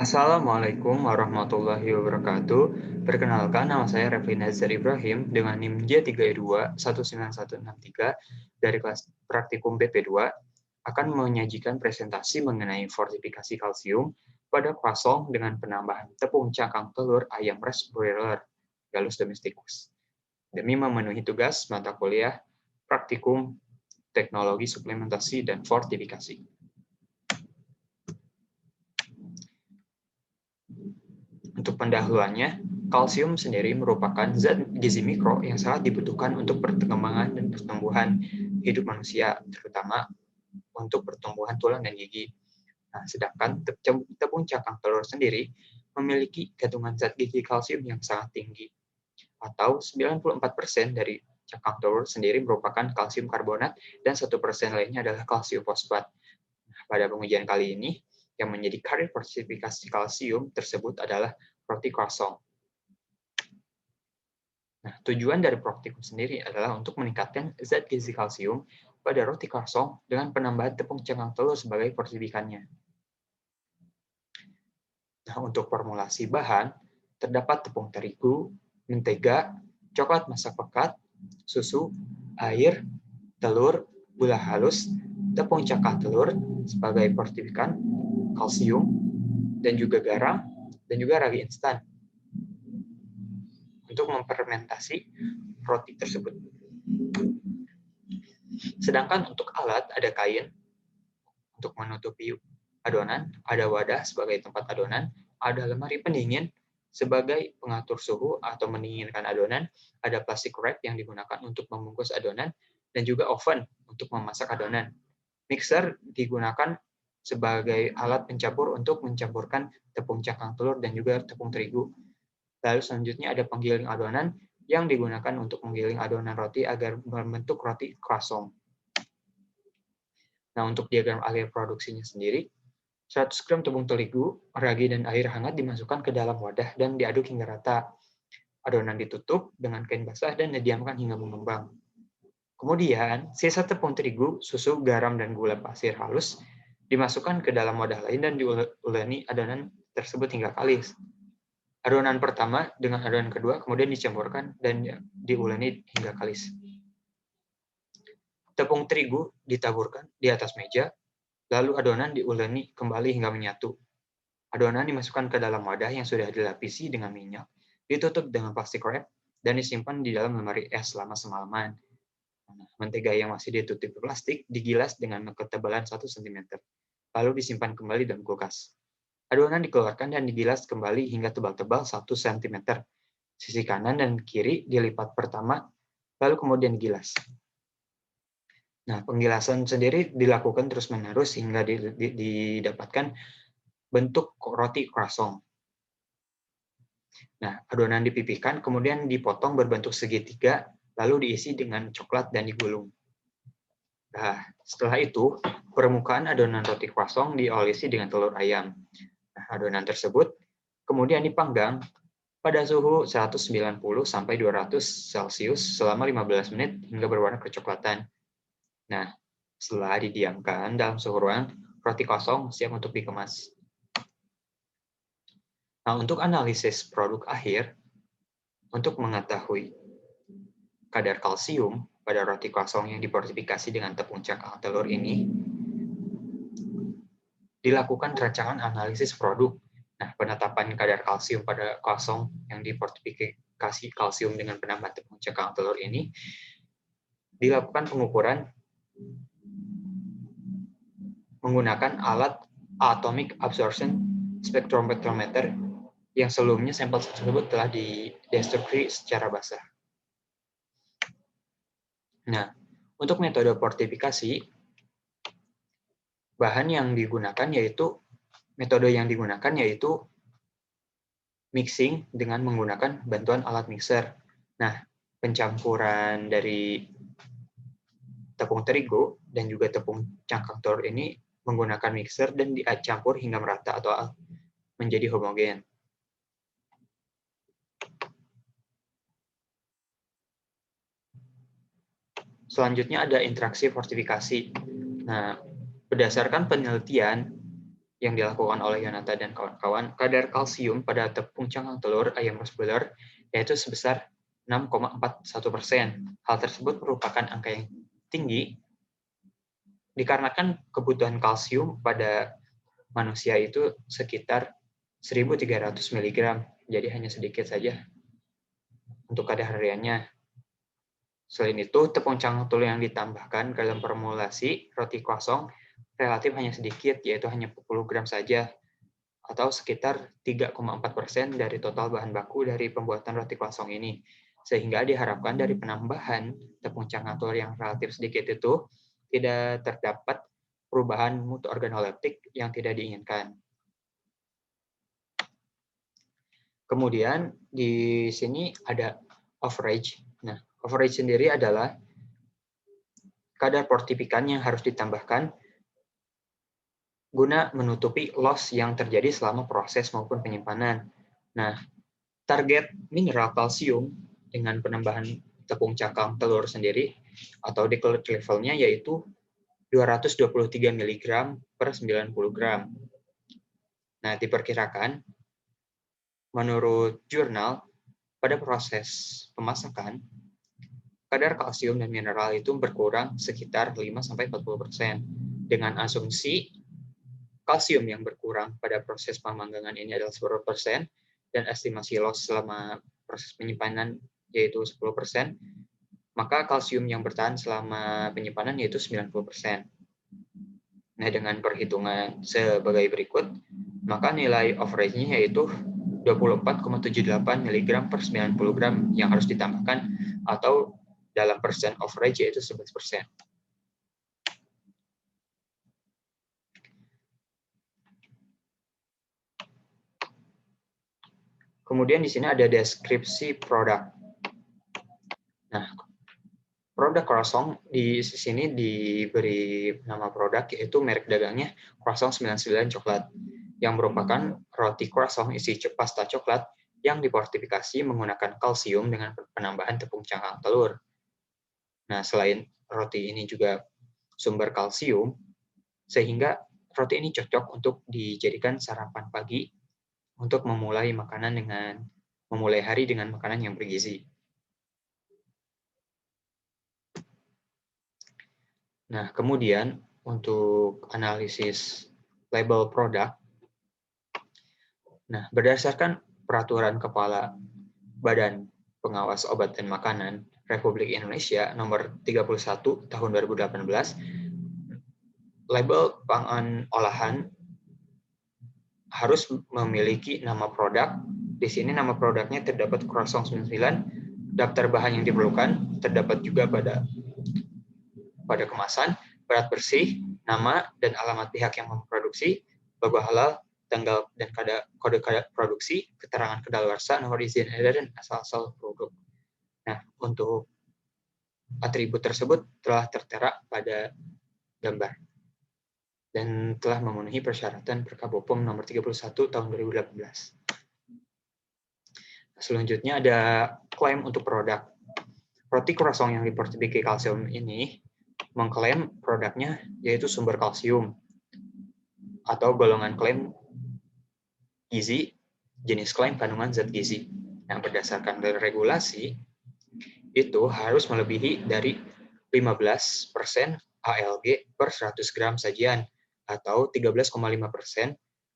Assalamualaikum warahmatullahi wabarakatuh. Perkenalkan, nama saya Refli Nazar Ibrahim dengan NIM J32 19163 dari kelas praktikum BP2 akan menyajikan presentasi mengenai fortifikasi kalsium pada croissant dengan penambahan tepung cangkang telur ayam res broiler Gallus domesticus demi memenuhi tugas mata kuliah praktikum teknologi suplementasi dan fortifikasi. Untuk pendahuluannya, kalsium sendiri merupakan zat gizi mikro yang sangat dibutuhkan untuk perkembangan dan pertumbuhan hidup manusia, terutama untuk pertumbuhan tulang dan gigi. Nah, sedangkan tepung cangkang telur sendiri memiliki kandungan zat gizi kalsium yang sangat tinggi, atau 94% dari cangkang telur sendiri merupakan kalsium karbonat dan 1% lainnya adalah kalsium fosfat. Nah, pada pengujian kali ini, yang menjadi karir fortifikasi kalsium tersebut adalah roti croissant. Nah, tujuan dari Proktikum sendiri adalah untuk meningkatkan zat gizi kalsium pada roti croissant dengan penambahan tepung cangkang telur sebagai fortifikannya. Nah, untuk formulasi bahan, terdapat tepung terigu, mentega, coklat masak pekat, susu, air, telur, gula halus, tepung cangkang telur sebagai fortifikan, kalsium, dan juga garam, dan juga ragi instan untuk memfermentasi roti tersebut. Sedangkan untuk alat ada kain untuk menutupi adonan, ada wadah sebagai tempat adonan, ada lemari pendingin sebagai pengatur suhu atau mendinginkan adonan, ada plastik wrap yang digunakan untuk membungkus adonan, dan juga oven untuk memasak adonan. Mixer digunakan sebagai alat pencampur untuk mencampurkan tepung cangkang telur dan juga tepung terigu. Lalu selanjutnya ada penggiling adonan yang digunakan untuk menggiling adonan roti agar membentuk roti croissant. Nah, untuk diagram alir produksinya sendiri, 100 gram tepung terigu, ragi, dan air hangat dimasukkan ke dalam wadah dan diaduk hingga rata. Adonan ditutup dengan kain basah dan didiamkan hingga mengembang. Kemudian, sisa tepung terigu, susu, garam, dan gula pasir halus dimasukkan ke dalam wadah lain dan diuleni adonan tersebut hingga kalis. Adonan pertama dengan adonan kedua kemudian dicampurkan dan diuleni hingga kalis. Tepung terigu ditaburkan di atas meja, lalu adonan diuleni kembali hingga menyatu. Adonan dimasukkan ke dalam wadah yang sudah dilapisi dengan minyak, ditutup dengan plastik wrap, dan disimpan di dalam lemari es selama semalaman. Mentega yang masih ditutupi plastik digilas dengan ketebalan 1 cm, lalu disimpan kembali dalam kulkas. Adonan dikeluarkan dan digilas kembali hingga tebal-tebal 1 cm. Sisi kanan dan kiri dilipat pertama, lalu kemudian digilas. Nah, penggilasan sendiri dilakukan terus-menerus hingga didapatkan bentuk roti croissant. Nah, adonan dipipihkan, kemudian dipotong berbentuk segitiga, lalu diisi dengan coklat dan digulung. Nah, setelah itu, permukaan adonan roti croissant diolesi dengan telur ayam. Nah, adonan tersebut kemudian dipanggang pada suhu 190 sampai 200 Celcius selama 15 menit hingga berwarna kecoklatan. Nah, setelah didiamkan dalam suhu ruang, roti kosong siap untuk dikemas. Nah, untuk analisis produk akhir, untuk mengetahui kadar kalsium pada roti kosong yang difortifikasi dengan tepung cangkang telur ini, dilakukan rancangan analisis produk. Nah, penetapan kadar kalsium pada kosong yang difortifikasi kalsium dengan penambahan tepung cangkang telur ini dilakukan pengukuran menggunakan alat atomic absorption spectrophotometer yang sebelumnya sampel tersebut telah didestruksi secara basah. Nah, untuk metode fortifikasi, metode yang digunakan yaitu mixing dengan menggunakan bantuan alat mixer. Nah, pencampuran dari tepung terigu dan juga tepung cangkang telur ini menggunakan mixer dan dicampur hingga merata atau menjadi homogen. Selanjutnya ada interaksi fortifikasi. Nah, berdasarkan penelitian, yang dilakukan oleh Yonata dan kawan-kawan, kadar kalsium pada tepung cangkang telur ayam Roast Broiler yaitu sebesar 6,41%. Hal tersebut merupakan angka yang tinggi dikarenakan kebutuhan kalsium pada manusia itu sekitar 1.300 mg, jadi hanya sedikit saja untuk kadar hariannya. Selain itu, tepung cangkang telur yang ditambahkan dalam formulasi roti croissant relatif hanya sedikit, yaitu hanya 40 gram saja, atau sekitar 3,4% dari total bahan baku dari pembuatan roti croissant ini. Sehingga diharapkan dari penambahan tepung cangkang telur yang relatif sedikit itu, tidak terdapat perubahan mutu organoleptik yang tidak diinginkan. Kemudian di sini ada overage. Nah, overage sendiri adalah kadar portifikan yang harus ditambahkan guna menutupi loss yang terjadi selama proses maupun penyimpanan. Nah, target mineral kalsium dengan penambahan tepung cangkang telur sendiri atau declared levelnya yaitu 223 mg per 90 gram. Nah, diperkirakan menurut jurnal pada proses pemasakan kadar kalsium dan mineral itu berkurang sekitar 5-40%. Dengan asumsi kalsium yang berkurang pada proses pemanggangan ini adalah 10% dan estimasi loss selama proses penyimpanan yaitu 10%, maka kalsium yang bertahan selama penyimpanan yaitu 90%. Nah, dengan perhitungan sebagai berikut, maka nilai overage-nya yaitu 24,78 mg per 90 gram yang harus ditambahkan atau dalam persen overage yaitu 11%. Kemudian di sini ada deskripsi produk. Nah, produk croissant di sini diberi nama produk yaitu merek dagangnya Croissant 99 Coklat yang merupakan roti croissant isi pasta coklat yang diportifikasi menggunakan kalsium dengan penambahan tepung cangkang telur. Nah, selain roti ini juga sumber kalsium, sehingga roti ini cocok untuk dijadikan sarapan pagi untuk memulai hari dengan makanan yang bergizi. Nah, kemudian untuk analisis label produk, nah berdasarkan peraturan Kepala Badan Pengawas Obat dan Makanan Republik Indonesia nomor 31 tahun 2018, label pangan olahan harus memiliki nama produk. Di sini nama produknya terdapat Croissant 99, daftar bahan yang diperlukan terdapat juga pada kemasan, berat bersih, nama dan alamat pihak yang memproduksi, logo halal, tanggal dan kode produksi, keterangan kadaluarsa, nomor izin edar dan asal-asal produk. Nah, untuk atribut tersebut telah tertera pada gambar dan telah memenuhi persyaratan Perkab BPOM nomor 31 tahun 2018. Selanjutnya ada klaim untuk produk. Roti croissant yang diportifikasi kalsium ini mengklaim produknya yaitu sumber kalsium atau golongan klaim gizi, jenis klaim kandungan zat gizi. Yang berdasarkan dari regulasi itu harus melebihi dari 15% ALG per 100 gram sajian atau 13,5%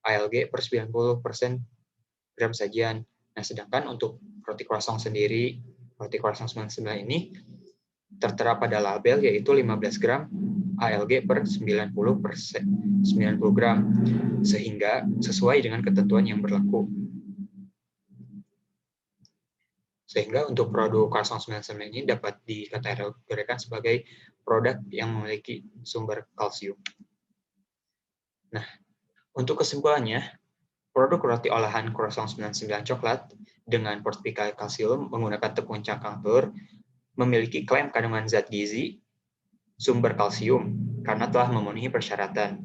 ALG per 90% gram sajian. Nah, sedangkan untuk roti croissant sendiri, roti croissant 99 ini tertera pada label yaitu 15 gram ALG per 90 gram, sehingga sesuai dengan ketentuan yang berlaku. Sehingga untuk produk Croissant 99 ini dapat dikategorikan sebagai produk yang memiliki sumber kalsium. Nah, untuk kesimpulannya, produk roti olahan Croissant 99 Coklat dengan portifikasi kalsium menggunakan tepung cangkang telur memiliki klaim kandungan zat gizi sumber kalsium karena telah memenuhi persyaratan.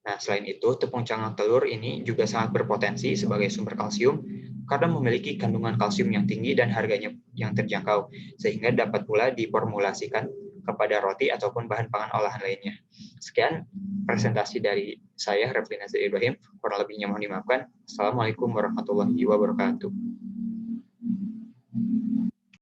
Nah, selain itu, tepung cangkang telur ini juga sangat berpotensi sebagai sumber kalsium karena memiliki kandungan kalsium yang tinggi dan harganya yang terjangkau, sehingga dapat pula diformulasikan kepada roti ataupun bahan pangan olahan lainnya. Sekian presentasi dari saya, Refli Nazir Ibrahim. Kurang lebihnya mohon dimaafkan. Assalamualaikum warahmatullahi wabarakatuh.